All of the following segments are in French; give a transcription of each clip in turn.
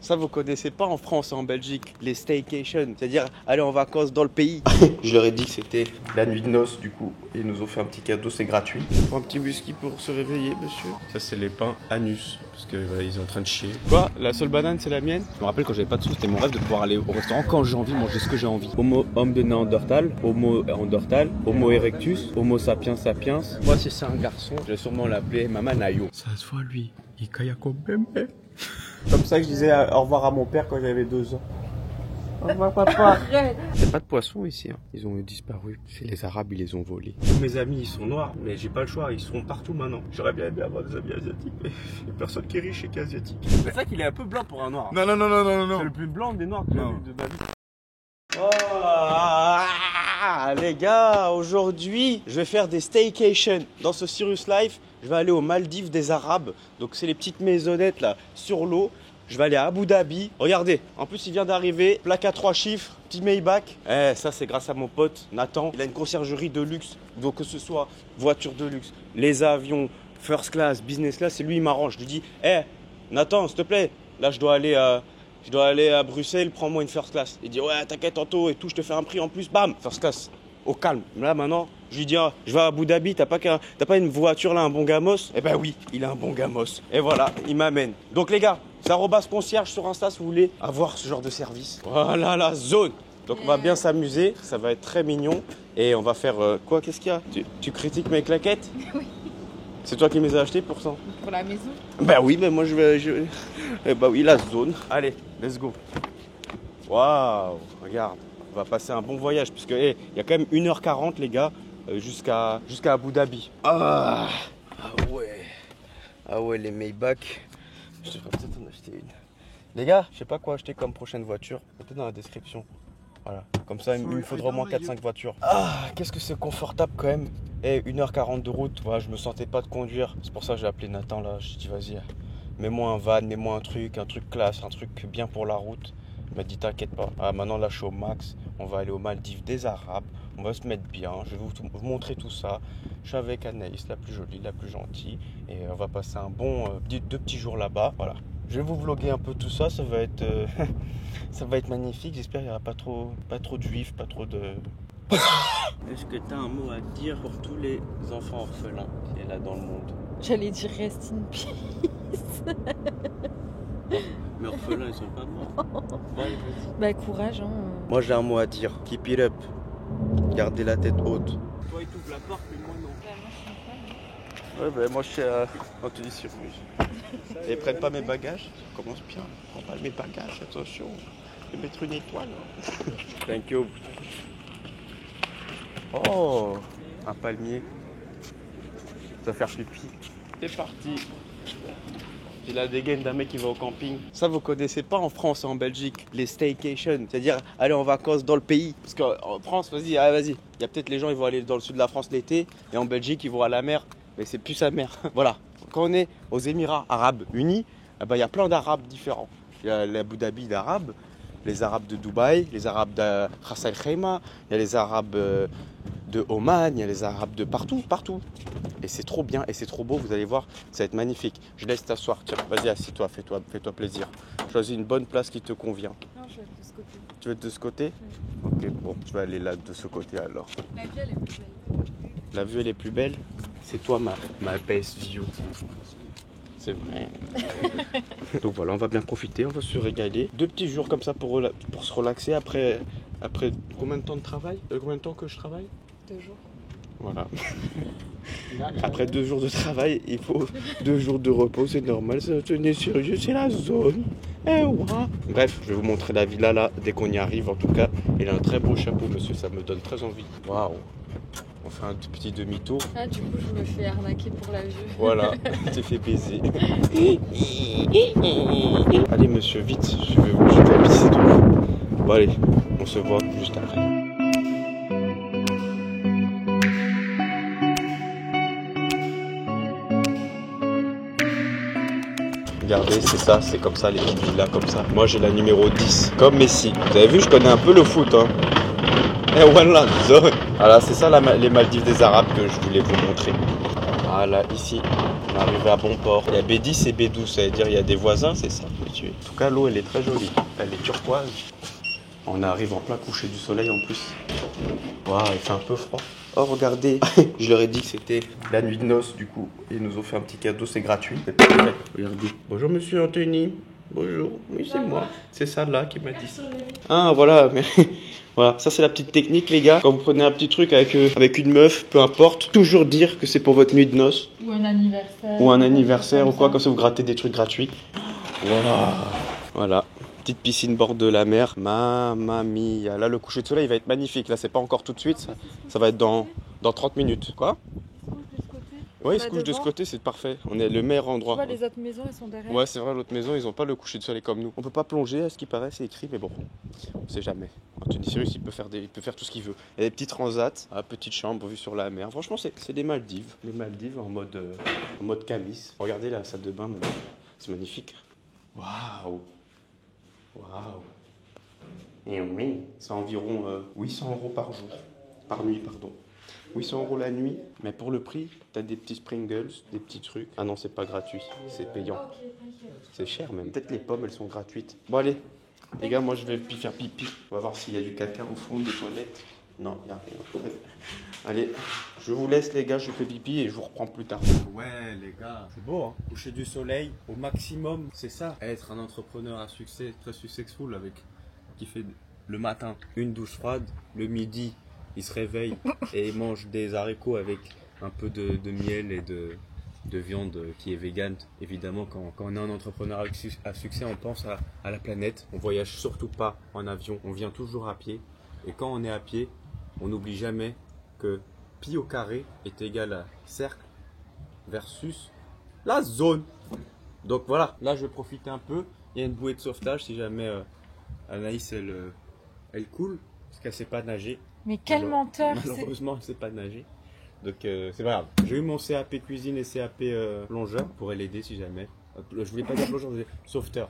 Ça, vous connaissez pas en France et en Belgique, les staycations, c'est-à-dire aller en vacances dans le pays. Je leur ai dit que c'était la nuit de noces, du coup. Ils nous ont fait un petit cadeau, c'est gratuit. Un petit whisky pour se réveiller, monsieur. Ça, c'est les pains Anus, parce que voilà, ils sont en train de chier. Quoi? La seule banane, c'est la mienne? Je me rappelle quand j'avais pas de sous, c'était mon rêve de pouvoir aller au restaurant quand j'ai envie, manger ce que j'ai envie. Homo homme de Néandertal, Homo Néandertal, Homo erectus, Homo sapiens sapiens. Moi, si c'est un garçon, je vais sûrement l'appeler Mama Nayo. Ça se voit, lui. Il caille comme bébé. Comme ça que je disais au revoir à mon père quand j'avais 2 ans. Au revoir papa. Il n'y a pas de poissons ici, hein. Ils ont disparu. C'est les Arabes, ils les ont volés. Tous mes amis, ils sont noirs, mais j'ai pas le choix, ils seront partout maintenant. J'aurais bien aimé avoir des amis asiatiques, mais il n'y a personne qui est riche et qui est asiatique. C'est ça qu'il est un peu blanc pour un noir. Non. C'est le plus blanc des noirs que j'ai vu de ma vie. Oh, les gars, aujourd'hui, je vais faire des staycations. Dans ce Cirrus Life, je vais aller aux Maldives des Arabes. Donc, c'est les petites maisonnettes là, sur l'eau. Je vais aller à Abu Dhabi. Regardez, en plus, il vient d'arriver. Plaque à 3 chiffres, petit Maybach. Ça, c'est grâce à mon pote Nathan. Il a une conciergerie de luxe. Donc, que ce soit voiture de luxe, les avions, first class, business class, c'est lui, il m'arrange. Je lui dis, Nathan, s'il te plaît, là, je dois aller à Bruxelles, prends-moi une first class. Il dit, ouais, t'inquiète, tantôt et tout, je te fais un prix en plus, bam, first class, au calme. Là, maintenant, je lui dis, je vais à Abu Dhabi, t'as pas une voiture là, un bon gamos? Eh ben oui, il a un bon gamos. Et voilà, il m'amène. Donc les gars, c'est @concierge sur Insta si vous voulez avoir ce genre de service. Voilà la zone. Donc on va bien s'amuser, ça va être très mignon. Et on va faire quoi? Qu'est-ce qu'il y a? Tu critiques mes claquettes? Oui. C'est toi qui me les as achetées pour ça? Pour la maison? Bah oui, mais moi je vais... Bah oui, la zone. Allez, let's go. Waouh, regarde, on va passer un bon voyage. Parce que il y a quand même 1h40 les gars, jusqu'à Abu Dhabi. Ah ouais, les Maybach. Je devrais peut-être en acheter une. Les gars, je sais pas quoi acheter comme prochaine voiture. Mettez dans la description. Voilà, comme ça il me faudra au moins 4-5 voitures. Ah, qu'est-ce que c'est confortable quand même. 1h40 de route, voilà, je me sentais pas de conduire. C'est pour ça que j'ai appelé Nathan là, j'ai dit vas-y, mets-moi un van, mets-moi un truc classe, un truc bien pour la route. Il m'a dit t'inquiète pas. Ah, maintenant là je suis au max, on va aller aux Maldives des Arabes, on va se mettre bien, je vais vous montrer tout ça. Je suis avec Anaïs, la plus jolie, la plus gentille, et on va passer un bon 2 petits jours là-bas. Voilà. Je vais vous vlogger un peu tout ça, ça va être, ça va être magnifique. J'espère qu'il n'y aura pas trop de juifs, pas trop de... Est-ce que tu as un mot à dire pour tous les enfants orphelins qu'il y a là dans le monde? J'allais dire rest in peace. Mais orphelins, ils sont pas morts. Bah courage hein. Moi j'ai un mot à dire. Keep it up. Gardez la tête haute. Toi il t'ouvre la porte, mais moi non. Ouais, bah moi je suis à Anthony sur lui. Et prennent pas mes bagages. Ça commence bien. Prends pas mes bagages, attention. Je vais mettre une étoile. Thank you. Oh, un palmier. Ça va faire pipi. C'est parti. J'ai la dégaine d'un mec qui va au camping. Ça, vous connaissez pas en France et en Belgique, les staycations, c'est-à-dire aller en vacances dans le pays. Parce qu'en France, vas-y. Il y a peut-être les gens, ils vont aller dans le sud de la France l'été, et en Belgique, ils vont à la mer, mais c'est plus sa mer. Voilà. Quand on est aux Émirats Arabes Unis, il y a plein d'Arabes différents. Il y a l'Abu Dhabi d'Arabes, les Arabes de Dubaï, les Arabes de Ras Al Khaimah, il y a les Arabes de Oman, il y a les Arabes de partout. Et c'est trop bien et c'est trop beau, vous allez voir, ça va être magnifique. Je laisse t'asseoir, tiens, vas-y, assieds-toi, fais-toi plaisir. Choisis une bonne place qui te convient. Non, je vais être de ce côté. Tu veux être de ce côté? Ok, bon, tu vas aller là, de ce côté alors. La vue, elle est plus belle. La vue, elle est plus belle? C'est toi ma best view. C'est vrai. Donc voilà, on va bien profiter, on va se régaler. 2 petits jours comme ça pour se relaxer après combien de temps de travail? Combien de temps que je travaille? 2 jours. Voilà. Après 2 jours de travail, il faut 2 jours de repos, c'est normal, c'est sérieux, c'est la zone. Bref, je vais vous montrer la villa là, dès qu'on y arrive en tout cas. Il a un très beau chapeau, monsieur, ça me donne très envie. Waouh. On fait un petit demi-tour. Ah, du coup, je me fais arnaquer pour la vue. Voilà, t'es fait baiser. Allez, monsieur, vite, je vais pisser tout. Bon, allez, on se voit juste après. Regardez, c'est ça, c'est comme ça, les petites villas comme ça. Moi, j'ai la numéro 10, comme Messi. Vous avez vu, je connais un peu le foot, hein. Et voilà, zone. Voilà, c'est ça les Maldives des Arabes que je voulais vous montrer. Voilà, ici, on est arrivé à bon port. Il y a B10 et B12, ça veut dire il y a des voisins, c'est ça. En tout cas, l'eau, elle est très jolie. Elle est turquoise. On arrive en plein coucher du soleil en plus. Waouh, il fait un peu froid. Oh, regardez, je leur ai dit que c'était la nuit de noces, du coup. Ils nous ont fait un petit cadeau, c'est gratuit. C'est parfait. Regardez. Bonjour, monsieur Anthony. Bonjour. Oui, c'est moi. C'est ça là qui m'a dit ça. Ah, voilà. Mais... Voilà, ça c'est la petite technique, les gars. Quand vous prenez un petit truc avec une meuf, peu importe, toujours dire que c'est pour votre nuit de noces. Ou un anniversaire. Ou un anniversaire ou quoi, comme ça vous grattez des trucs gratuits. Voilà. Voilà. Petite piscine bord de la mer. Mamma mia. Là, le coucher de soleil il va être magnifique. Là, c'est pas encore tout de suite. Ça va être dans 30 minutes. Quoi? Oui, il se couche de ce côté, c'est parfait. On est le meilleur endroit. Tu vois, les autres maisons, elles sont derrière. Ouais, c'est vrai, l'autre maison, ils ont pas le coucher de soleil comme nous. On peut pas plonger, à ce qui paraît, c'est écrit, mais bon, on sait jamais. Anthony Cyrus, il peut faire tout ce qu'il veut. Il y a des petits transats, petite chambre vue sur la mer. Franchement, c'est des Maldives. Les Maldives en mode camis. Regardez la salle de bain, c'est magnifique. Waouh! Waouh! Et oui, c'est environ 800 € par jour. Par nuit, pardon. 800 € la nuit, mais pour le prix, t'as des petits Pringles, des petits trucs. Ah non, c'est pas gratuit, c'est payant. C'est cher même. Peut-être les pommes, elles sont gratuites. Bon, allez, les gars, moi je vais faire pipi. On va voir s'il y a du caca au fond des toilettes. Non, il n'y a rien. Allez, je vous laisse, les gars, je fais pipi et je vous reprends plus tard. Ouais, les gars, c'est beau, hein. Coucher du soleil au maximum, c'est ça. Être un entrepreneur à succès, très successful, qui fait le matin une douche froide, le midi. Il se réveille et il mange des haricots avec un peu de miel et de viande qui est végane. Évidemment, quand on est un entrepreneur à succès, on pense à la planète. On voyage surtout pas en avion, on vient toujours à pied. Et quand on est à pied, on n'oublie jamais que pi au carré est égal à cercle versus la zone. Donc voilà, là je vais profiter un peu. Il y a une bouée de sauvetage si jamais Anaïs elle coule parce qu'elle ne sait pas nager. Mais quel menteur! Malheureusement, elle ne sait pas nager. Donc, c'est pas grave. J'ai eu mon CAP cuisine et CAP plongeur. Je pourrais l'aider si jamais. Je voulais pas dire plongeur, je voulais sauveteur.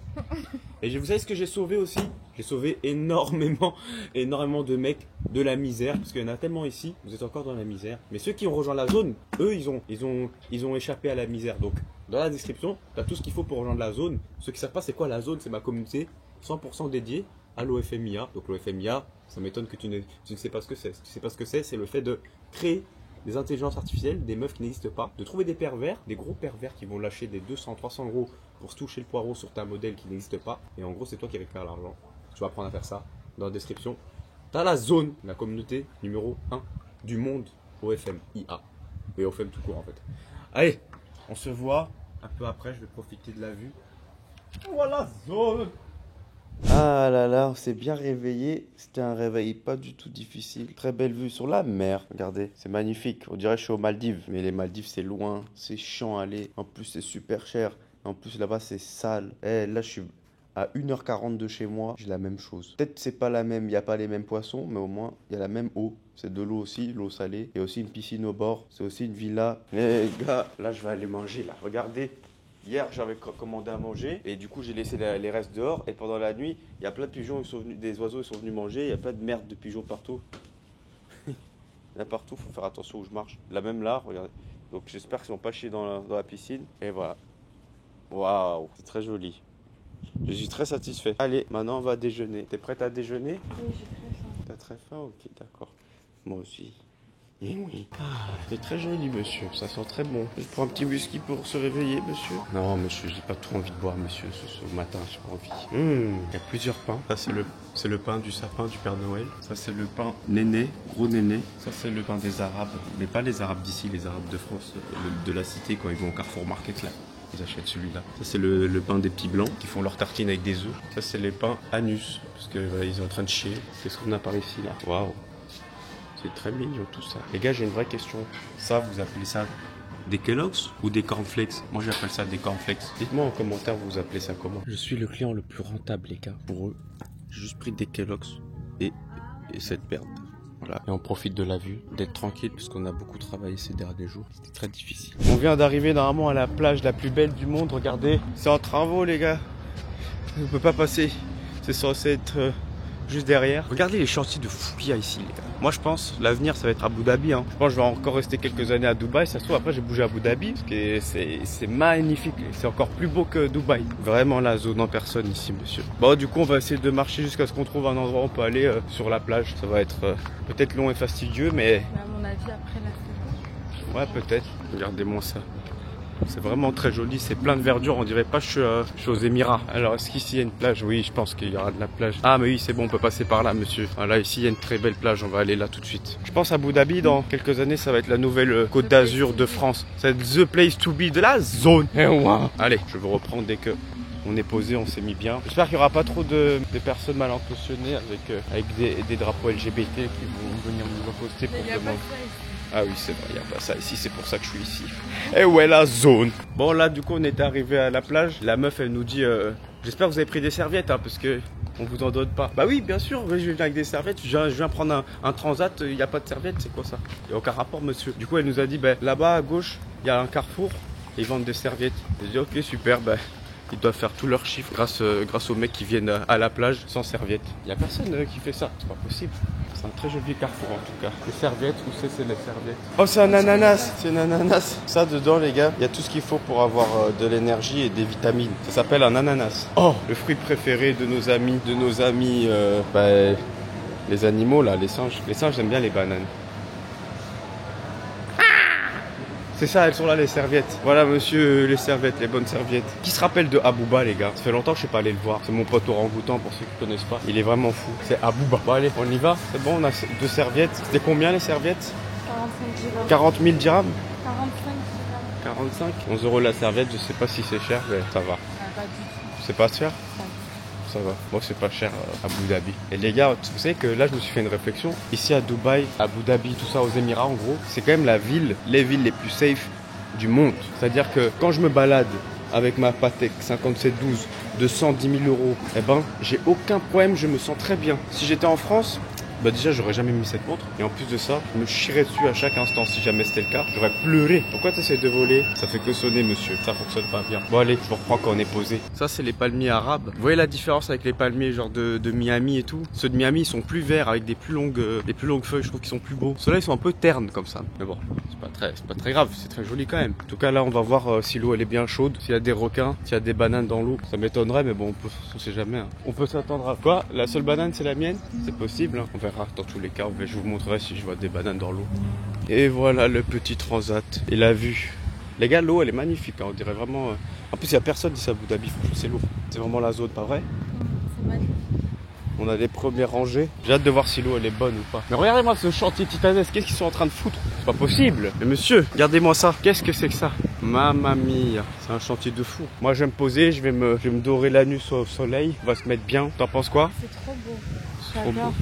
Et vous savez ce que j'ai sauvé aussi? J'ai sauvé énormément de mecs de la misère. Parce qu'il y en a tellement ici, vous êtes encore dans la misère. Mais ceux qui ont rejoint la zone, eux, ils ont échappé à la misère. Donc, dans la description, tu as tout ce qu'il faut pour rejoindre la zone. Ceux qui ne savent pas c'est quoi la zone, c'est ma communauté 100% dédiée à l'OFMIA. Donc l'OFMIA, ça m'étonne que tu ne sais pas ce que c'est. Si tu ne sais pas ce que c'est le fait de créer des intelligences artificielles, des meufs qui n'existent pas, de trouver des pervers, des gros pervers qui vont lâcher des 200-300 € pour se toucher le poireau sur ta modèle qui n'existe pas. Et en gros, c'est toi qui récupères l'argent. Tu vas apprendre à faire ça. Dans la description, tu as la zone, la communauté numéro 1 du monde OFMIA. Et OFM tout court en fait. Allez, on se voit un peu après, je vais profiter de la vue. Voilà, zone! Ah là là, on s'est bien réveillé. C'était un réveil pas du tout difficile. Très belle vue sur la mer. Regardez, c'est magnifique. On dirait que je suis aux Maldives. Mais les Maldives, c'est loin. C'est chiant à aller. En plus, c'est super cher. En plus, là-bas, c'est sale. Là, je suis à 1h40 de chez moi. J'ai la même chose. Peut-être que c'est pas la même. Il n'y a pas les mêmes poissons. Mais au moins, il y a la même eau. C'est de l'eau aussi, l'eau salée. Il y a aussi une piscine au bord. C'est aussi une villa. Les gars, là, je vais aller manger. Là, regardez. Hier, j'avais commandé à manger et du coup, j'ai laissé les restes dehors. Et pendant la nuit, il y a plein de pigeons, des oiseaux, ils sont venus manger. Il y a plein de merde de pigeons partout. Il y en a partout, il faut faire attention où je marche. Là, même là, regardez. Donc, j'espère qu'ils ne sont pas chiés dans la piscine. Et voilà. Waouh, c'est très joli. Je suis très satisfait. Allez, maintenant, on va déjeuner. T'es prête à déjeuner? Oui, j'ai très faim. T'as très faim? Ok, d'accord. Moi aussi. Eh oui. Ah, c'est très joli, monsieur. Ça sent très bon. Je prends un petit whisky pour se réveiller, monsieur. Non, monsieur, j'ai pas trop envie de boire, monsieur, ce matin. J'ai pas envie. Il y a plusieurs pains. Ça, c'est le pain du sapin du Père Noël. Ça, c'est le pain néné, gros néné. Ça, c'est le pain des Arabes. Mais pas les Arabes d'ici, les Arabes de France, de la cité, quand ils vont au Carrefour Market, là. Ils achètent celui-là. Ça, c'est le pain des petits blancs qui font leur tartine avec des œufs. Ça, c'est les pains anus, parce qu'ils sont en train de chier. Qu'est-ce qu'on a par ici, là? Waouh. C'est très mignon tout ça. Les gars, j'ai une vraie question. Ça, vous appelez ça des Kellogg's ou des cornflakes? Moi, j'appelle ça des cornflakes. Dites-moi en commentaire, vous appelez ça comment? Je suis le client le plus rentable, les gars. Pour eux, j'ai juste pris des Kellogg's et cette merde. Voilà. Et on profite de la vue, d'être tranquille, parce qu'on a beaucoup travaillé ces derniers jours. C'était très difficile. On vient d'arriver normalement à la plage la plus belle du monde. Regardez, c'est en travaux, les gars. On ne peut pas passer. C'est censé être juste derrière. Regardez les chantiers de fou qu'il y a ici, les gars. Moi, je pense, l'avenir, ça va être Abu Dhabi. Hein. Je pense que je vais encore rester quelques années à Dubaï. Ça se trouve, après, j'ai bougé à Abu Dhabi. Parce que c'est magnifique. C'est encore plus beau que Dubaï. Vraiment la zone en personne ici, monsieur. Bon, du coup, on va essayer de marcher jusqu'à ce qu'on trouve un endroit où on peut aller sur la plage. Ça va être peut-être long et fastidieux, mais... À mon avis, après la saison. Ouais, peut-être. Regardez-moi ça. C'est vraiment très joli, c'est plein de verdure, on dirait pas que je suis aux Émirats. Alors est-ce qu'ici il y a une plage? Oui, je pense qu'il y aura de la plage. Ah mais oui, c'est bon, on peut passer par là, monsieur. Voilà, ici il y a une très belle plage, on va aller là tout de suite. Je pense à Abu Dhabi, dans quelques années, ça va être la nouvelle Côte d'Azur de France. Ça va être the place to be de la zone. Allez, je vous reprends dès que on est posé, on s'est mis bien. J'espère qu'il n'y aura pas trop de personnes mal intentionnées avec des drapeaux LGBT qui vont venir nous imposter pour demander. Ah oui, c'est vrai, il n'y a pas ça ici, c'est pour ça que je suis ici. Et ouais, la zone. Bon, là, du coup, on est arrivé à la plage. La meuf, elle nous dit j'espère que vous avez pris des serviettes, hein, parce que on vous en donne pas. Bah oui, bien sûr, je viens avec des serviettes. Je viens prendre un transat, il n'y a pas de serviettes, c'est quoi ça? Il n'y a aucun rapport, monsieur. Du coup, elle nous a dit là-bas, à gauche, il y a un carrefour, ils vendent des serviettes. J'ai dit ok, super, ils doivent faire tout leur chiffre grâce aux mecs qui viennent à la plage sans serviettes. Il n'y a personne qui fait ça, c'est pas possible. C'est un très joli carrefour en tout cas. Les serviettes, où c'est les serviettes? Oh, c'est un ananas, c'est un ananas. Ça dedans, les gars, il y a tout ce qu'il faut pour avoir de l'énergie et des vitamines. Ça s'appelle un ananas. Oh, le fruit préféré de nos amis, les animaux là, les singes. Les singes aiment bien les bananes. C'est ça, elles sont là les serviettes. Voilà monsieur, les serviettes, les bonnes serviettes. Qui se rappelle de Abouba les gars? Ça fait longtemps que je suis pas allé le voir. C'est mon pote orang-outan pour ceux qui connaissent pas. Il est vraiment fou. C'est Abouba. Bon allez, on y va. C'est bon, on a 2 serviettes. C'était combien les serviettes? 45 dirhams. 40 000 dirhams? 45 dirhams. 45? 11 € la serviette, je sais pas si c'est cher, mais ça va. Pas du tout. C'est pas cher? Ça va. Moi, c'est pas cher à Abu Dhabi. Et les gars, vous savez que là, je me suis fait une réflexion. Ici à Dubaï, Abu Dhabi, tout ça aux Émirats, en gros, c'est quand même les villes les plus safe du monde. C'est-à-dire que quand je me balade avec ma Patek 5712 de 110 000 €, eh ben, j'ai aucun problème, je me sens très bien. Si j'étais en France, déjà j'aurais jamais mis cette montre, et en plus de ça je me chierais dessus à chaque instant. Si jamais c'était le cas, j'aurais pleuré. Pourquoi tu essaies de voler? Ça fait que sonner monsieur, ça fonctionne pas bien. Bon allez, je vous reprends quand on est posé. Ça c'est les palmiers arabes. Vous voyez la différence avec les palmiers genre de Miami et tout? Ceux de Miami ils sont plus verts avec des plus longues feuilles, je trouve qu'ils sont plus beaux. Ceux-là ils sont un peu ternes comme ça, mais bon, c'est pas très grave, c'est très joli quand même. En tout cas là on va voir si l'eau elle est bien chaude, s'il y a des requins, s'il y a des bananes dans l'eau. Ça m'étonnerait, mais bon, on sait jamais hein. On peut s'attendre à quoi? La seule banane c'est la mienne? C'est possible hein. On verra dans tous les cas, je vous montrerai si je vois des bananes dans l'eau. Et voilà le petit transat et la vue. Les gars, l'eau elle est magnifique hein. On dirait vraiment en plus il n'y a personne ici à Abu Dhabi, c'est l'eau. C'est vraiment la zone, pas vrai? C'est magnifique. On a les premières rangées. J'ai hâte de voir si l'eau elle est bonne ou pas. Mais regardez-moi ce chantier titanesque, qu'est-ce qu'ils sont en train de foutre? C'est pas possible. Mais monsieur, regardez-moi ça. Qu'est-ce que c'est que ça? Mamma mia, c'est un chantier de fou. Moi je vais me poser, je vais me dorer l'anus au soleil. On va se mettre bien. T'en penses quoi? C'est trop beau. Trop beau. J'adore.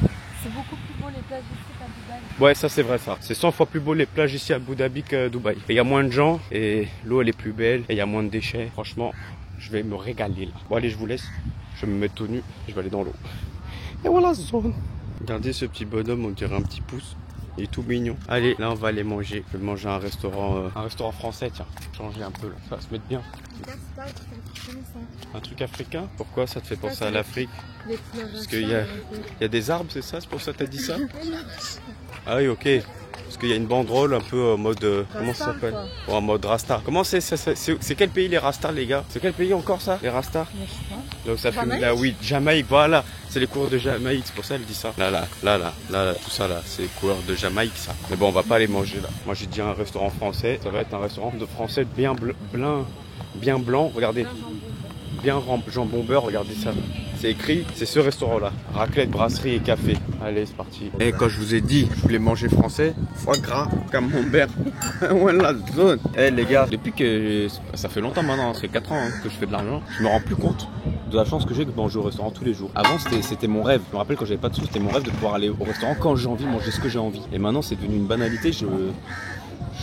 C'est beaucoup plus beau les plages ici qu'à Dubaï. Ouais, ça c'est vrai ça. C'est 100 fois plus beau les plages ici à Abu Dhabi que Dubaï. Il y a moins de gens et l'eau elle est plus belle et il y a moins de déchets. Franchement, je vais me régaler là. Bon allez, je vous laisse. Je vais me mettre tout nu, je vais aller dans l'eau. Et voilà zone. Regardez ce petit bonhomme, on dirait un petit pouce. Il est tout mignon. Allez, là on va aller manger. Je vais manger à un restaurant français, tiens. Changer un peu là, ça va se mettre bien. Un truc africain? Pourquoi ça te fait penser à l'Afrique? Parce qu'il y a des arbres, c'est ça? C'est pour ça que t'as dit ça? Ah oui, ok. Parce qu'il y a une banderole un peu en mode... comment ça s'appelle? En mode Rasta. Comment c'est quel pays les Rastas les gars? C'est quel pays encore ça? Les Rastas? Donc ça fume là, oui, Jamaïque, voilà. C'est les couleurs de Jamaïque, c'est pour ça qu'elle dit ça. Là, tout ça là, c'est les couleurs de Jamaïque ça. Mais bon, on va pas aller manger là. Moi j'ai dit un restaurant français, ça va être un restaurant de français bien blanc, regardez. Bien jambon beurre, regardez ça. C'est écrit, c'est ce restaurant là. Raclette, brasserie et café. Allez, c'est parti. Et quand je vous ai dit, je voulais manger français, foie gras, camembert. Voilà, zone. Eh les gars, depuis que ça fait longtemps maintenant, ça fait 4 ans hein, que je fais de l'argent, je me rends plus compte de la chance que j'ai de manger au restaurant tous les jours. Avant c'était mon rêve. Je me rappelle quand j'avais pas de sous, c'était mon rêve de pouvoir aller au restaurant quand j'ai envie, manger ce que j'ai envie. Et maintenant c'est devenu une banalité.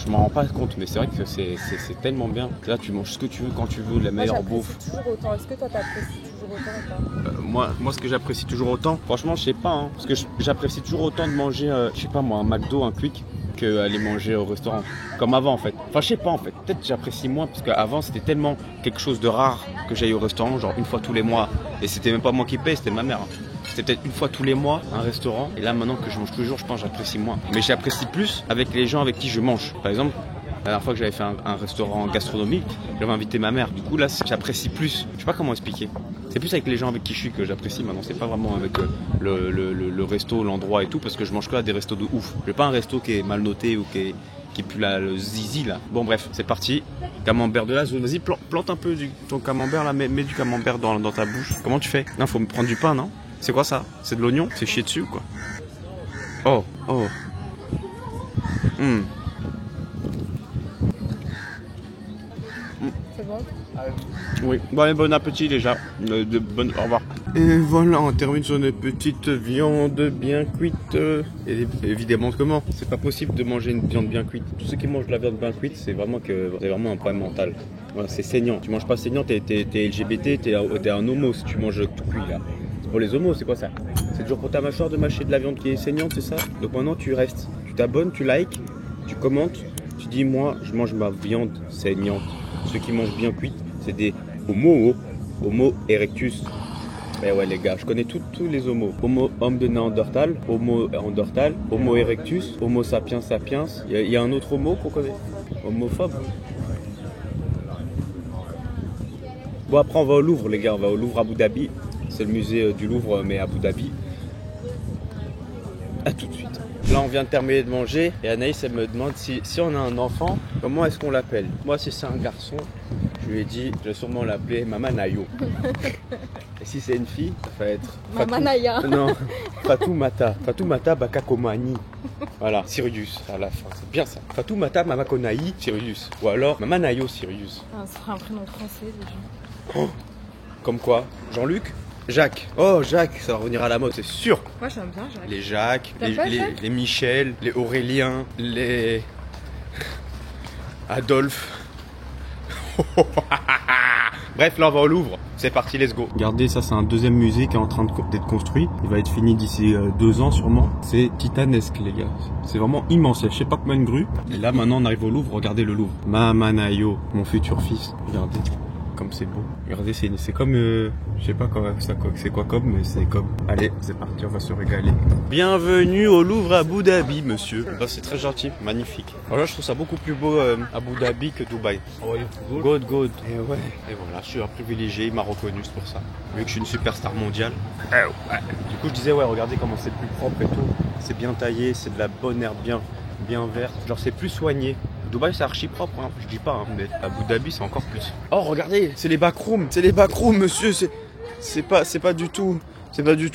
Je m'en rends pas compte, mais c'est vrai que c'est tellement bien. Là, tu manges ce que tu veux, quand tu veux, la meilleure bouffe. Toujours autant. Est-ce que toi t'apprécies toujours autant ou pas? Moi, ce que j'apprécie toujours autant, franchement, je sais pas. Hein, parce que j'apprécie toujours autant de manger, je sais pas moi, un McDo, un Quick, qu'aller manger au restaurant. Comme avant, en fait. Enfin, je sais pas, en fait. Peut-être que j'apprécie moins, parce qu'avant, c'était tellement quelque chose de rare que j'aille au restaurant, genre une fois tous les mois. Et c'était même pas moi qui paye, c'était ma mère. Hein. C'était peut-être une fois tous les mois un restaurant. Et là maintenant que je mange tous les jours, je pense que j'apprécie moins. Mais j'apprécie plus avec les gens avec qui je mange. Par exemple, la dernière fois que j'avais fait un restaurant gastronomique, j'avais invité ma mère. Du coup là j'apprécie plus. Je sais pas comment expliquer. C'est plus avec les gens avec qui je suis que j'apprécie maintenant. C'est pas vraiment avec le resto, l'endroit et tout, parce que je mange que à des restos de ouf. J'ai pas un resto qui est mal noté ou qui pue le zizi là. Bon bref, c'est parti. Camembert de là, vas-y plante un peu ton camembert là, mets du camembert dans ta bouche. Comment tu fais? Non, faut me prendre du pain, non? C'est quoi ça? C'est de l'oignon? C'est chier dessus ou quoi? Oh. C'est bon? Oui, bon, allez, bon appétit déjà. Au revoir. Et voilà, on termine sur une petite viande bien cuite. Et évidemment, comment? C'est pas possible de manger une viande bien cuite. Tous ceux qui mangent de la viande bien cuite, c'est vraiment un problème mental. Voilà, c'est saignant. Tu manges pas saignant, t'es LGBT, t'es un homo si tu manges tout cuit là. C'est pour les homos, c'est quoi ça? C'est toujours pour ta mâchoire de mâcher de la viande qui est saignante, c'est ça? Donc maintenant tu restes, tu t'abonnes, tu likes, tu commentes, tu dis moi je mange ma viande saignante. Ceux qui mangent bien cuite, c'est des homo erectus. Eh ouais les gars, je connais tous les homos. Homo homme de Néandertal, homo Néandertal, homo erectus, homo sapiens sapiens. Il y a un autre homo qu'on connaît? Homophobe. Bon après on va au Louvre les gars, on va au Louvre Abu Dhabi. C'est le musée du Louvre mais Abu Dhabi. A tout de suite. Là on vient de terminer de manger et Anaïs elle me demande si on a un enfant, comment est-ce qu'on l'appelle? Moi si c'est un garçon, je lui ai dit je vais sûrement l'appeler Mama Nayo. Et si c'est une fille, ça va être Mama Naya. Non, Fatoumata. Fatoumata Bakakomani. Voilà, Sirius à la fin, c'est bien ça. Fatoumata Mamakonaï Sirius. Ou alors Mama Nayo Sirius. Ah, ça sera un prénom français déjà. Oh, comme quoi? Jean-Luc? Jacques. Oh Jacques, ça va revenir à la mode, c'est sûr. Moi j'aime bien Jacques. Les Jacques, Jacques les Michel, les Aurélien, les Adolphe. Bref, là on va au Louvre. C'est parti, let's go. Regardez, ça c'est un deuxième musée qui est en train d'être construit. Il va être fini d'ici 2 ans sûrement. C'est titanesque les gars. C'est vraiment immense. Il y a je sais pas combien de grues. Et là maintenant on arrive au Louvre. Regardez le Louvre. Mama Nayo, mon futur fils. Regardez. Comme c'est beau. Regardez, c'est comme, je sais pas c'est quoi comme, mais c'est comme. Allez, c'est parti, on va se régaler. Bienvenue au Louvre Abu Dhabi, monsieur. Oh, c'est très gentil, magnifique. Alors là, je trouve ça beaucoup plus beau Abu Dhabi que Dubaï. Oh, good. Et ouais. Et voilà, je suis un privilégié, il m'a reconnu, c'est pour ça. Vu que je suis une superstar mondiale. Ouais. Du coup, je disais, ouais, regardez comment c'est plus propre et tout. C'est bien taillé, c'est de la bonne herbe bien verte. Genre, c'est plus soigné. Dubaï c'est archi propre, hein. Je dis pas, hein, mais Abu Dhabi c'est encore plus. Oh regardez, c'est les backrooms, monsieur, c'est pas du tout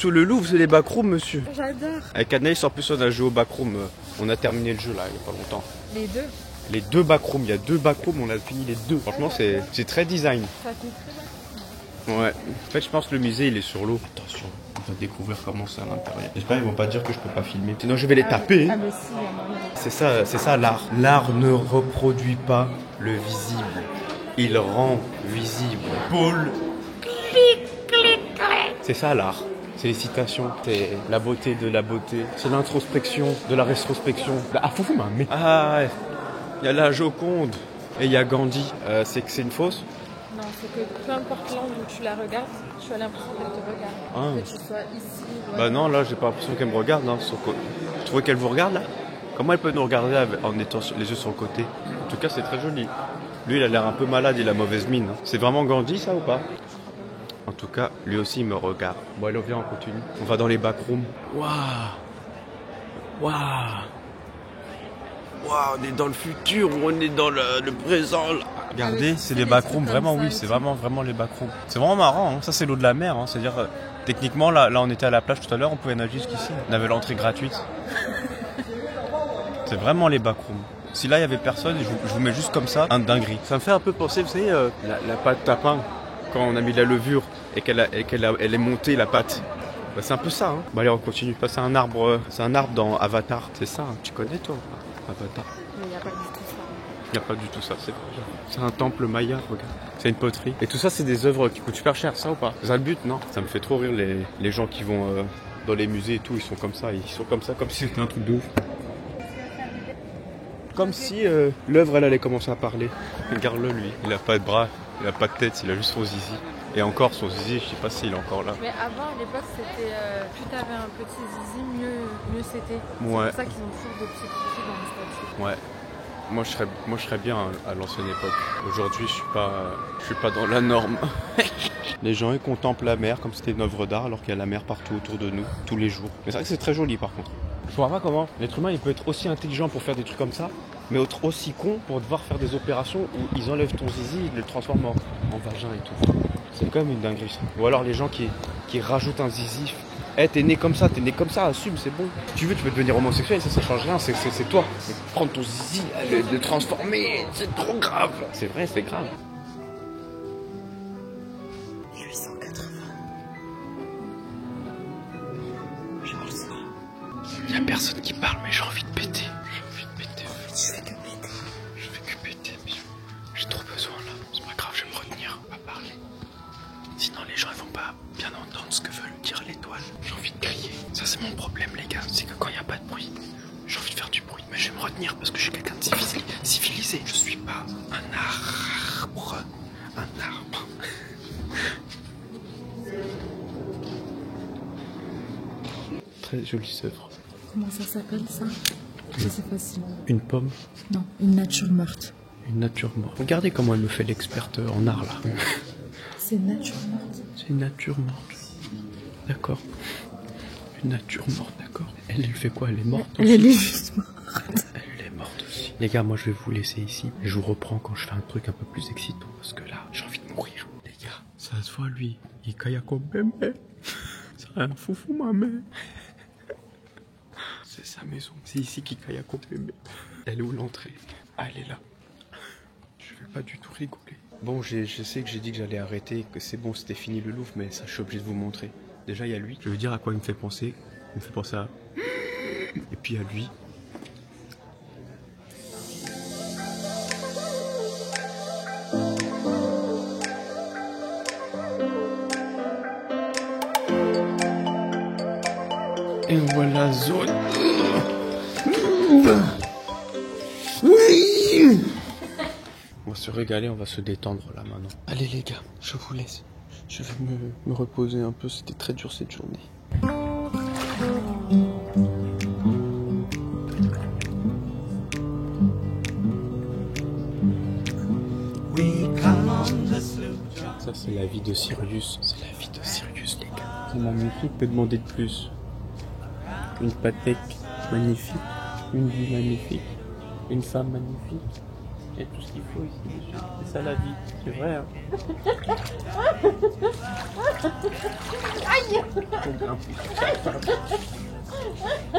le Louvre, c'est les backrooms monsieur. J'adore. Avec Anaïs en plus on a joué au backroom, on a terminé le jeu là il y a pas longtemps. Les deux. Les 2 backrooms, il y a 2 backrooms, on a fini les 2. Franchement c'est très design. Ça fait très bien. Ouais. En fait je pense que le musée il est sur l'eau. Attention, on va découvrir comment c'est à l'intérieur. J'espère qu'ils vont pas dire que je peux pas filmer. Sinon je vais les taper. Ah mais si, il y a moyen. C'est ça l'art. L'art ne reproduit pas le visible. Il rend visible. Paul. C'est ça l'art. C'est les citations. C'est la beauté de la beauté. C'est l'introspection de la rétrospection. Ah, foufou, mais. Ah, il y a la Joconde et il y a Gandhi. C'est que c'est une fausse? Non, c'est que peu importe l'angle où tu la regardes, tu as l'impression qu'elle te regarde. Ah. Que tu sois ici. Ouais. Bah non, là j'ai pas l'impression qu'elle me regarde. Hein. Tu trouves qu'elle vous regarde là? Comment elle peut nous regarder en étant les yeux sur le côté? En tout cas, c'est très joli. Lui, il a l'air un peu malade, il a mauvaise mine. Hein. C'est vraiment Gandhi, ça, ou pas? En tout cas, lui aussi, il me regarde. Bon, allez, viens, on continue. On va dans les backrooms. Waouh, on est dans le futur ou on est dans le présent, là. Regardez, c'est les backrooms. Vraiment, oui, c'est vraiment les backrooms. C'est vraiment marrant, hein. Ça, c'est l'eau de la mer. Hein. C'est-à-dire, techniquement, là, on était à la plage tout à l'heure, on pouvait nager jusqu'ici. On avait l'entrée gratuite. C'est vraiment les backrooms. Si là il y avait personne, je vous mets juste comme ça, un dinguerie. Ça me fait un peu penser, vous savez, la pâte tapin, quand on a mis de la levure et qu'elle est montée la pâte. Bah, c'est un peu ça. Hein. Bah, allez, on continue. Bah, c'est un arbre dans Avatar. C'est ça, hein. Tu connais toi Avatar? Mais il n'y a pas du tout ça. Il n'y a pas du tout ça, c'est vrai. C'est un temple maya, regarde. C'est une poterie. Et tout ça, c'est des œuvres qui coûtent super cher, ça ou pas? C'est ça le but, non? Ça me fait trop rire les gens qui vont dans les musées et tout, ils sont comme ça comme si c'était un truc de ouf. Comme si l'œuvre elle allait commencer à parler. Regarde-le lui, il a pas de bras, il a pas de tête, il a juste son zizi. Et encore, son zizi, je sais pas s'il est encore là. Mais avant, à l'époque, c'était plus t'avais un petit zizi, mieux c'était. Ouais. C'est pour ça qu'ils ont toujours des petits zizi dans les statues. Ouais. Moi je serais bien à l'ancienne époque. Aujourd'hui je suis pas dans la norme. Les gens ils contemplent la mer comme si c'était une œuvre d'art alors qu'il y a la mer partout autour de nous, tous les jours. Mais c'est vrai que c'est très joli par contre. Je vois pas comment l'être humain il peut être aussi intelligent pour faire des trucs comme ça, mais être aussi con pour devoir faire des opérations où ils enlèvent ton zizi et ils le transforment en vagin et tout. C'est quand même une dinguerie ça. Ou alors les gens qui rajoutent un zizi. Eh, t'es né comme ça, assume, c'est bon. Si tu veux, tu peux devenir homosexuel, ça change rien, c'est toi. Mais prendre ton zizi, le transformer, c'est trop grave. C'est vrai, c'est grave. 880. Genre ça. Y'a personne qui parle, mais j'ai envie de péter. Je fais que péter, mais j'ai trop besoin là. C'est pas grave, je vais me retenir à parler. Sinon, les gens ils vont pas bien entendre ce que veulent dire l'étoile. J'ai envie de crier. Ça, c'est mon problème, les gars. C'est que quand il n'y a pas de bruit, j'ai envie de faire du bruit. Mais je vais me retenir parce que je suis quelqu'un de civilisé. Je suis pas un arbre. Un arbre. Très jolie œuvre. Comment ça s'appelle ça? C'est facile. Une pomme. Non, une nature morte. Une nature morte. Regardez comment elle me fait l'experte en art là. C'est une nature morte. C'est une nature morte. D'accord. Une nature morte, d'accord. Elle fait quoi? Elle est morte aussi. Elle est juste morte. Elle est morte aussi. Les gars, moi je vais vous laisser ici. Je vous reprends quand je fais un truc un peu plus excitant. Parce que là, j'ai envie de mourir. Les gars, ça se voit lui. Il caille comme bébé. C'est un foufou, ma mère. C'est sa maison. C'est ici qu'il caille comme bébé. Elle est où l'entrée? Ah, elle est là. Je vais pas du tout rigoler. Bon, je sais que j'ai dit que j'allais arrêter, que c'est bon, c'était fini le Louvre, mais ça, je suis obligé de vous montrer. Déjà, il y a lui. Je veux dire à quoi il me fait penser. Il me fait penser à... Et puis, il y a lui. Et voilà, zone. On va se régaler, on va se détendre là maintenant. Allez les gars, je vous laisse. Je vais me reposer un peu, c'était très dur cette journée. Ça c'est la vie de Sirius. C'est la vie de Sirius les gars. C'est magnifique, peut demander de plus. Une Patek magnifique, une vie magnifique, une femme magnifique. Il y a tout ce qu'il faut ici, monsieur. C'est ça la vie, c'est vrai. Hein.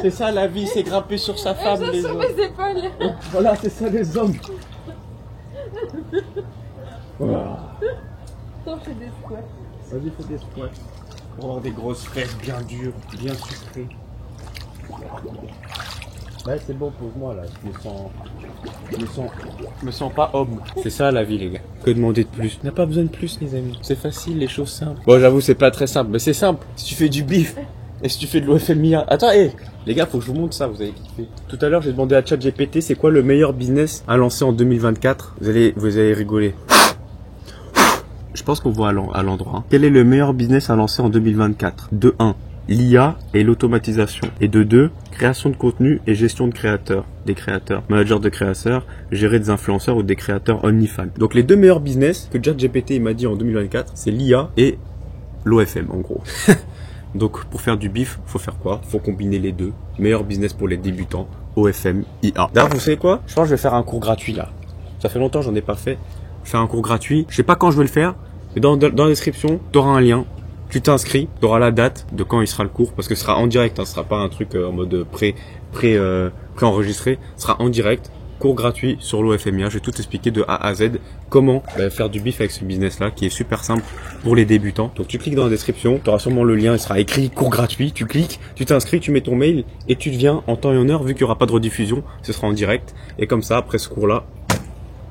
C'est ça la vie, c'est grimper sur sa femme, les hommes. Mes épaules. Voilà, c'est ça les hommes. Voilà. Attends, fais des squats. Vas-y, fais des squats. Pour avoir des grosses fesses bien dures, bien sucrées. Ouais, c'est bon, pose-moi là. Je me sens pas homme. C'est ça la vie, les gars. Que demander de plus? On n'a pas besoin de plus, les amis. C'est facile, les choses simples. Bon, j'avoue, c'est pas très simple, mais c'est simple. Si tu fais du bif et si tu fais de l'OFMIA. Attends, les gars, faut que je vous montre ça, vous allez kiffer. Tout à l'heure, j'ai demandé à ChatGPT c'est quoi le meilleur business à lancer en 2024. Vous allez rigoler. Je pense qu'on voit à l'endroit. Hein. Quel est le meilleur business à lancer en 2024? De 1. L'IA et l'automatisation. Et de 2, création de contenu et gestion de créateurs, des créateurs, manager de créateurs, gérer des influenceurs ou des créateurs OnlyFans. Donc les deux meilleurs business que ChatGPT m'a dit en 2024, c'est l'IA et l'OFM en gros. Donc pour faire du bif, faut faire quoi? Faut combiner les deux. Meilleur business pour les débutants, OFM, IA. D'ailleurs, vous savez quoi? Je pense que je vais faire un cours gratuit là. Ça fait longtemps que j'en ai pas fait. Je vais faire un cours gratuit. Je sais pas quand je vais le faire, mais dans la description, tu auras un lien. Tu t'inscris, tu auras la date de quand il sera le cours, parce que ce sera en direct, hein, ce sera pas un truc en mode pré-enregistré, ce sera en direct, cours gratuit sur l'OFMIA. Je vais tout expliquer de A à Z comment faire du bif avec ce business là qui est super simple pour les débutants. Donc tu cliques dans la description, tu auras sûrement le lien, il sera écrit cours gratuit, tu cliques, tu t'inscris, tu mets ton mail et tu deviens en temps et en heure, vu qu'il n'y aura pas de rediffusion, ce sera en direct. Et comme ça, après ce cours là,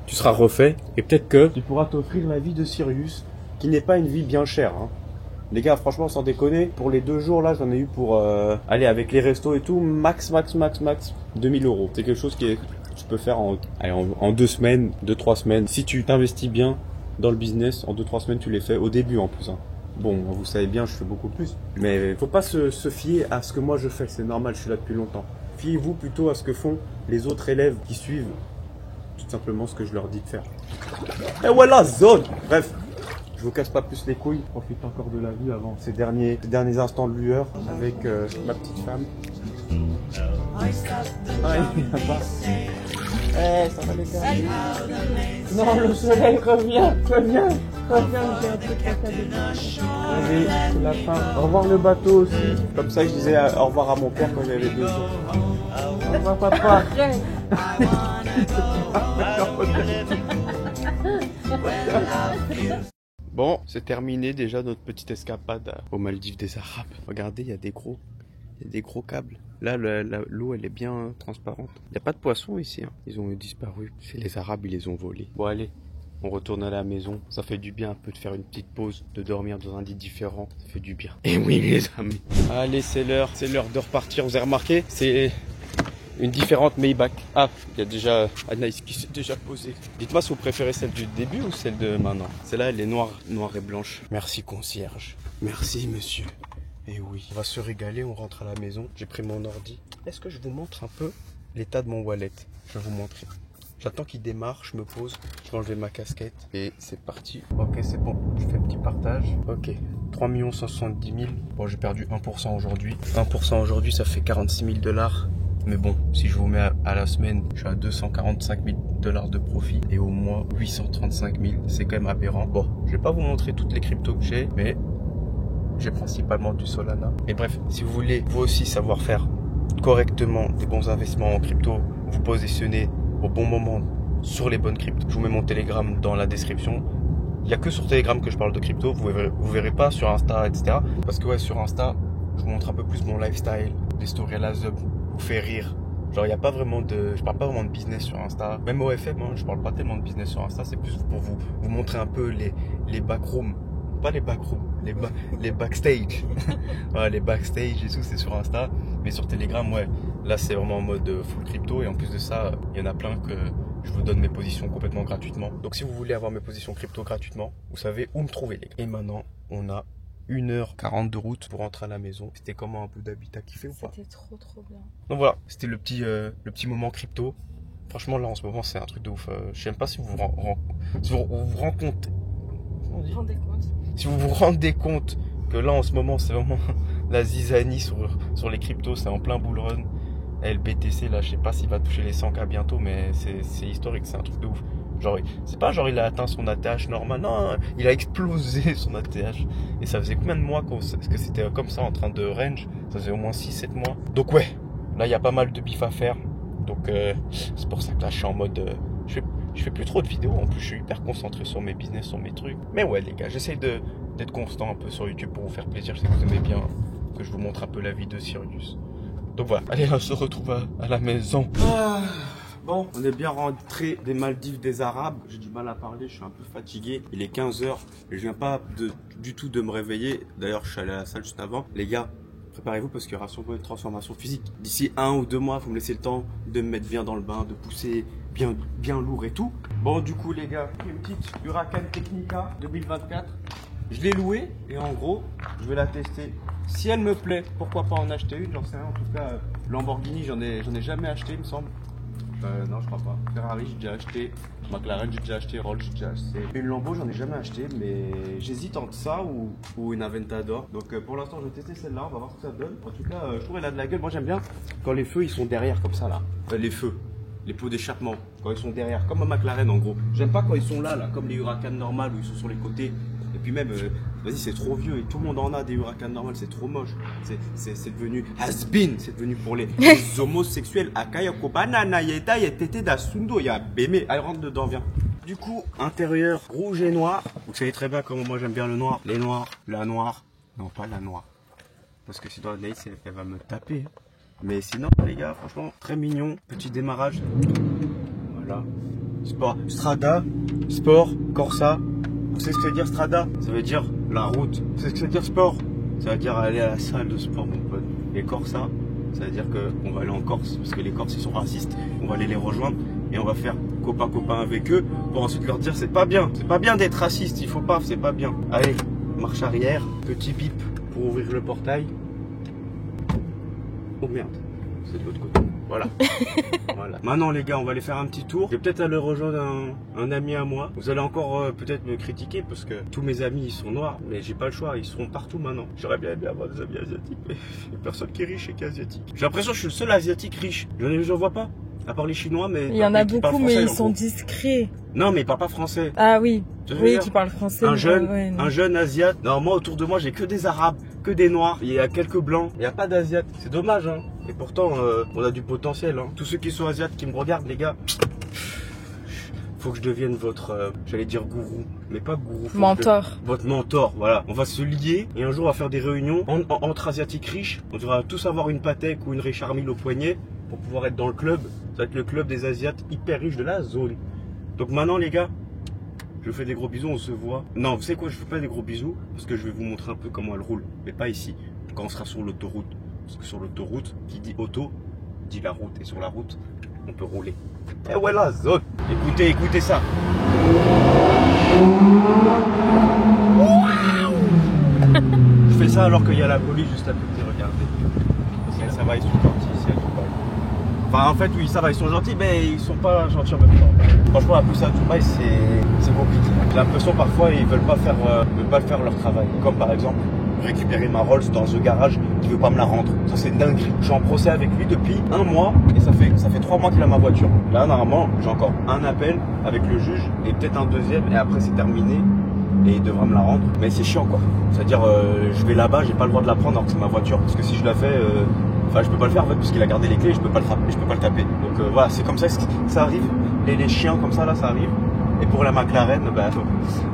tu seras refait et peut-être que tu pourras t'offrir la vie de Sirius, qui n'est pas une vie bien chère. Hein. Les gars, franchement, sans déconner, pour les 2 jours là, j'en ai eu pour aller avec les restos et tout, max 2000 €. C'est quelque chose tu peux faire en 2 semaines, 2-3 semaines. Si tu t'investis bien, dans le business, en 2-3 semaines, tu les fais au début en plus. Hein. Bon, vous savez bien, je fais beaucoup plus. Mais faut pas se fier à ce que moi je fais, c'est normal, je suis là depuis longtemps. Fiez-vous plutôt à ce que font les autres élèves qui suivent tout simplement ce que je leur dis de faire. Et voilà, zone. Bref, je vous casse pas plus les couilles. Profite encore de la vue avant ces derniers instants de lueur avec ma petite femme. Ça va les gars. Non, le soleil, reviens, j'ai un truc à cadeau. Allez, c'est la fin. Au revoir le bateau aussi. Comme ça, je disais au revoir à mon père quand j'avais 2 ans. Au revoir papa. Bon, c'est terminé déjà notre petite escapade aux Maldives des Arabes. Regardez, il y a des gros câbles. Là, l'eau, elle est bien transparente. Il n'y a pas de poissons ici. Hein. Ils ont disparu. C'est les Arabes, ils les ont volés. Bon, allez, on retourne à la maison. Ça fait du bien un peu de faire une petite pause, de dormir dans un lit différent. Ça fait du bien. Et oui, les amis. Allez, c'est l'heure de repartir. Vous avez remarqué, c'est une différente Maybach. Ah, il y a déjà Anaïs qui s'est déjà posée. Dites-moi si vous préférez celle du début ou celle de maintenant. Celle-là, elle est noire et blanche. Merci, concierge. Merci, monsieur. Et oui, on va se régaler, on rentre à la maison. J'ai pris mon ordi. Est-ce que je vous montre un peu l'état de mon wallet? Je vais vous montrer. J'attends qu'il démarre, je me pose, je vais enlever ma casquette et c'est parti. Ok, c'est bon, je fais un petit partage. Ok, 3 170 000. Bon, j'ai perdu 1% aujourd'hui. 1% aujourd'hui, ça fait 46 000 $. Mais bon, si je vous mets à la semaine, je suis à 245 000 $ de profit et au mois 835 000. C'est quand même aberrant. Bon, je vais pas vous montrer toutes les cryptos que j'ai, mais j'ai principalement du Solana. Et bref, si vous voulez vous aussi savoir faire correctement des bons investissements en crypto, vous positionner au bon moment sur les bonnes cryptos, je vous mets mon Telegram dans la description. Il n'y a que sur Telegram que je parle de crypto, vous verrez pas sur Insta, etc. Parce que ouais, sur Insta, je vous montre un peu plus mon lifestyle, les stories à la Zub, vous fait rire. Genre, il y a pas vraiment je parle pas vraiment de business sur Insta. Même au FM, hein, je parle pas tellement de business sur Insta, c'est plus pour vous montrer un peu les backrooms. Pas les backrooms, les backstage. Voilà, les backstage et tout, c'est sur Insta. Mais sur Telegram, ouais, là c'est vraiment en mode full crypto. Et en plus de ça, il y en a plein que je vous donne mes positions complètement gratuitement. Donc si vous voulez avoir mes positions crypto gratuitement, vous savez où me trouver, les gars. Et maintenant, on a 1h40 de route pour rentrer à la maison. C'était comment Abu Dhabi? T'as kiffé ou pas? C'était trop bien. Donc voilà, c'était le petit moment crypto. Franchement, là en ce moment, c'est un truc de ouf. Je sais même pas si vous vous rendez compte. Si vous vous rendez compte que là en ce moment c'est vraiment la zizanie sur les cryptos, c'est en plein bull run. Et le BTC là, je sais pas s'il va toucher les 100K bientôt, mais c'est historique, c'est un truc de ouf. Genre, c'est pas genre il a atteint son ATH normal, non, il a explosé son ATH. Et ça faisait combien de mois que c'était comme ça en train de range? Ça faisait au moins 6-7 mois. Donc ouais, là il y a pas mal de bif à faire. Donc c'est pour ça que là je suis en mode... Je fais plus trop de vidéos, en plus je suis hyper concentré sur mes business, sur mes trucs. Mais ouais les gars, j'essaye d'être constant un peu sur YouTube pour vous faire plaisir. Je sais que vous aimez bien que je vous montre un peu la vie de Sirius. Donc voilà, allez, on se retrouve à la maison. Bon, on est bien rentré des Maldives des Arabes. J'ai du mal à parler, je suis un peu fatigué. Il est 15h et je viens pas du tout de me réveiller. D'ailleurs, je suis allé à la salle juste avant. Les gars, préparez-vous parce qu'il y aura sûrement une transformation physique. D'ici 1 ou 2 mois, vous me laissez le temps de me mettre bien dans le bain, de pousser bien lourd et tout. Bon, du coup, les gars, une petite Huracan Technica 2024. Je l'ai louée et en gros, je vais la tester. Si elle me plaît, pourquoi pas en acheter une, j'en sais rien. En tout cas, Lamborghini, j'en ai jamais acheté, il me semble. Non, je crois pas. Ferrari, j'ai déjà acheté. McLaren, j'ai déjà acheté. Rolls, j'ai déjà acheté. Une Lambo, j'en ai jamais acheté, mais j'hésite entre ça ou une Aventador. Donc pour l'instant, je vais tester celle-là. On va voir ce que ça donne. En tout cas, je trouve qu'elle a de la gueule. Moi, j'aime bien quand les feux ils sont derrière comme ça là. Les feux, les pots d'échappement, quand ils sont derrière, comme un McLaren en gros. J'aime pas quand ils sont là, comme les Huracan normales où ils sont sur les côtés. Et puis même, vas-y, c'est trop vieux et tout le monde en a des Huracan normales, c'est trop moche. C'est devenu has-been, c'est devenu pour les homosexuels. Akaya Kobanana Yeta Yetete Dasundo, ya Bémé. Allez, rentre dedans, viens. Du coup, intérieur rouge et noir. Vous savez très bien comment moi j'aime bien le noir. Les noirs, la noire. Non, pas la noire. Parce que sinon, Anaïs, elle va me taper. Mais sinon, les gars, franchement, très mignon. Petit démarrage. Voilà. Sport, Strada, sport, Corsa. Vous savez ce que ça veut dire Strada? Ça veut dire la route. Vous savez ce que ça veut dire sport? Ça veut dire aller à la salle de sport, mon pote. Et Corsa, ça veut dire qu'on va aller en Corse, parce que les Corses ils sont racistes. On va aller les rejoindre et on va faire copain avec eux pour ensuite leur dire c'est pas bien d'être raciste, il faut pas, c'est pas bien. Allez, marche arrière, petit bip pour ouvrir le portail. Oh merde, c'est de l'autre côté. Voilà. Voilà. Maintenant les gars, on va aller faire un petit tour. Je vais peut-être aller rejoindre un ami à moi. Vous allez encore peut-être me critiquer parce que tous mes amis ils sont noirs, mais j'ai pas le choix, ils seront partout maintenant. J'aurais bien aimé avoir des amis asiatiques, mais il y a personne qui est riche et qui est asiatique. J'ai l'impression que je suis le seul asiatique riche. J'en vois pas. À part les Chinois, mais... Il y en a beaucoup, mais ils sont discrets. Non, mais ils parlent pas français. Ah oui, oui, tu parles français. Un jeune asiate. Non, moi autour de moi, j'ai que des arabes, que des noirs. Il y a quelques blancs. Il n'y a pas d'asiates. C'est dommage, hein. Et pourtant, on a du potentiel, hein. Tous ceux qui sont asiates, qui me regardent, les gars, faut que je devienne votre, j'allais dire gourou, mais pas gourou. Mentor. Votre mentor, voilà. On va se lier et un jour on va faire des réunions entre asiatiques riches. On devra tous avoir une Patek ou une Richard Mille au poignet pour pouvoir être dans le club. Ça va être le club des asiates hyper riches de la zone. Donc maintenant les gars, je vous fais des gros bisous, on se voit. Non, vous savez quoi, je fais pas des gros bisous parce que je vais vous montrer un peu comment elle roule, mais pas ici, quand on sera sur l'autoroute. Parce que sur l'autoroute, qui dit auto, dit la route. Et sur la route, on peut rouler. Et voilà, zone. Écoutez ça. Je fais ça alors qu'il y a la police juste à côté, regardez. Ça va, ils sont gentils ici à Dubaï. Enfin, en fait, oui, ça va, ils sont gentils, mais ils sont pas gentils en même temps. Franchement, la police à Dubaï, c'est compliqué. J'ai l'impression parfois, ils veulent pas faire leur travail. Comme par exemple, récupérer ma Rolls dans un garage qui veut pas me la rendre. Ça, c'est dinguerie. Je suis en procès avec lui depuis 1 mois et ça fait 3 mois qu'il a ma voiture. Là, normalement, j'ai encore un appel avec le juge et peut-être un deuxième et après c'est terminé et il devra me la rendre. Mais c'est chiant quoi. C'est-à-dire, je vais là-bas, j'ai pas le droit de la prendre alors que c'est ma voiture. Parce que si je la fais, enfin, je peux pas le faire en fait parce qu'il a gardé les clés et je peux pas le taper. Donc voilà, c'est comme ça que ça arrive. Et les chiens comme ça, là, ça arrive. Et pour la McLaren, bah,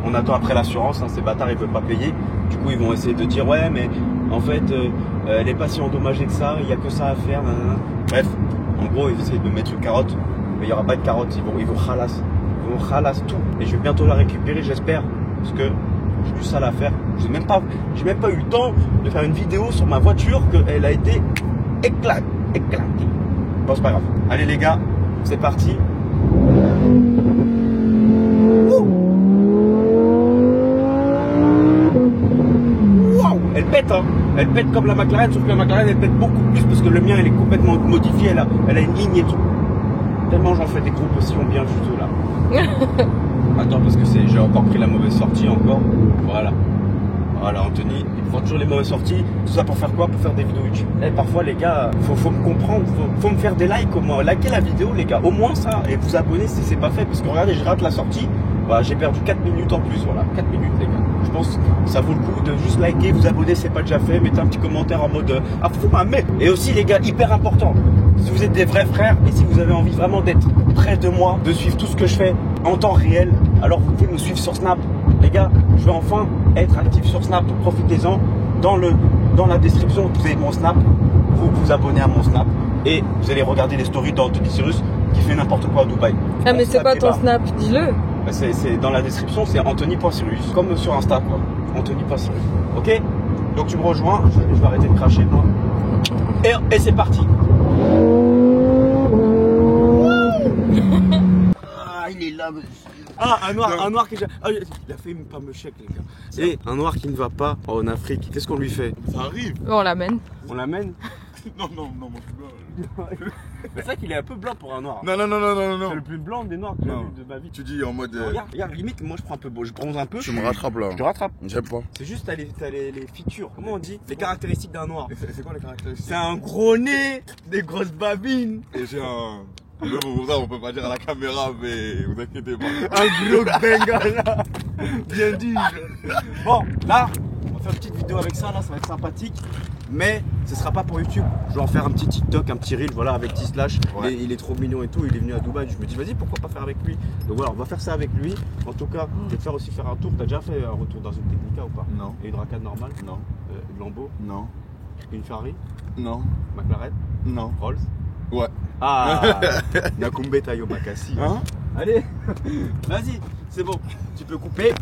on attend après l'assurance, hein, ces bâtards ils veulent pas payer. Du coup ils vont essayer de dire ouais mais en fait elle est pas si endommagée que ça, il y a que ça à faire. Nanana. Bref, en gros ils essaient de me mettre une carotte, mais il y aura pas de carotte, ils vont khalas tout. Et je vais bientôt la récupérer j'espère, parce que j'ai du sale à faire. J'ai même pas eu le temps de faire une vidéo sur ma voiture qu'elle a été éclatée. Bon c'est pas grave. Allez les gars, c'est parti. Elle pète, hein. Elle pète comme la McLaren, sauf que la McLaren elle pète beaucoup plus parce que le mien elle est complètement modifié, elle a une ligne et tout. Tellement j'en fais des groupes aussi ont bien juste là. Attends parce que j'ai encore pris la mauvaise sortie encore. Voilà Anthony, il prend toujours les mauvaises sorties. Tout ça pour faire quoi? Pour faire des vidéos YouTube. Et parfois les gars, faut me comprendre, faut me faire des likes au moins. Likez la vidéo les gars, au moins ça. Et vous abonner si c'est pas fait. Parce que regardez, je rate la sortie. Voilà, j'ai perdu 4 minutes en plus, voilà, 4 minutes les gars. Je pense que ça vaut le coup de juste liker, vous abonner, c'est pas déjà fait, mettez un petit commentaire en mode ah faut pas mais. Et aussi les gars, hyper important, si vous êtes des vrais frères et si vous avez envie vraiment d'être près de moi, de suivre tout ce que je fais en temps réel, alors vous pouvez me suivre sur Snap. Les gars, je vais enfin être actif sur Snap, donc profitez-en. Dans la description, vous avez mon Snap, vous vous abonnez à mon Snap et vous allez regarder les stories d'Anthony Cyrus qui fait n'importe quoi à Dubaï. Ah mais c'est quoi ton Snap? Dis-le. C'est dans la description, c'est Anthony.Cyrus, comme sur Insta quoi. Anthony.Cyrus. Ok? Donc tu me rejoins, je vais arrêter de cracher moi. Et c'est parti. Ah il est là. Ah un noir qui il a fait pas me chèque les gars. Et un noir qui ne va pas en Afrique, qu'est-ce qu'on lui fait? Ça arrive. On l'amène. On l'amène? Non, moi je suis blanc. C'est vrai qu'il est un peu blanc pour un noir. Non. C'est le plus blanc des noirs que j'ai vu de ma vie. Tu dis en mode. Regarde, limite, moi je prends un peu beau, je bronze un peu. Tu me rattrapes là. Je te rattrape. J'aime pas. C'est juste, t'as les features. Comment on dit? Les caractéristiques d'un noir. C'est quoi les caractéristiques? C'est un gros nez, des grosses babines. Et j'ai un. Mais bon, pour ça, on peut pas dire à la caméra, mais vous inquiétez pas. Un gros bengala. Bien dit. Bon, là, on va faire une petite vidéo avec ça, là, ça va être sympathique. Mais ce sera pas pour YouTube. Je vais en faire un petit TikTok, un petit reel, voilà, avec T-Slash. Ouais. Il est trop mignon et tout. Il est venu à Dubaï. Je me dis, vas-y, pourquoi pas faire avec lui? Donc voilà, on va faire ça avec lui. En tout cas, je vais te faire aussi faire un tour. T'as déjà fait un retour dans une Technica ou pas? Non. Et une racade normale? Non. Une Lambo? Non. Une Ferrari? Non. McLaren? Non. Rolls? Ouais. Ah, Nakumbe Tayo Makassi. Hein? Allez, vas-y, c'est bon, tu peux couper.